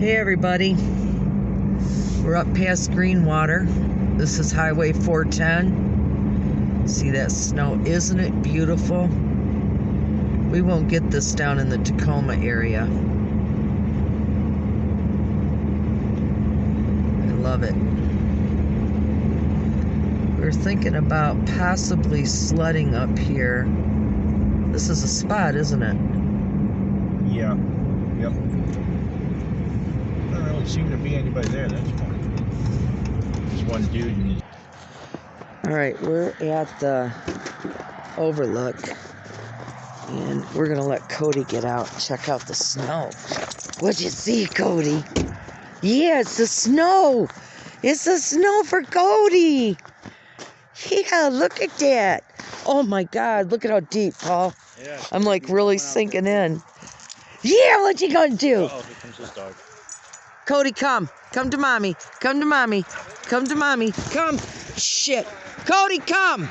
Hey everybody, we're up past Greenwater. This is Highway 410. See that snow? Isn't it beautiful? We won't get this down in the Tacoma area. I love it. We're thinking about possibly sledding up here. This is a spot, isn't it? Yeah. Yep. Doesn't really seem to be anybody there. That's fine. Just one dude and his... Alright, we're at the overlook. And we're gonna let Kody get out and check out the snow. What'd you see, Kody? Yeah, it's the snow. It's the snow for Kody. Yeah, look at that. Oh my God, look at how deep, Paul. Yeah, I'm like really sinking in. Yeah, what you gonna do? Uh-oh, here comes his dog. Kody, come. Come to mommy. Come to mommy. Come to mommy. Come. Shit. Kody, come.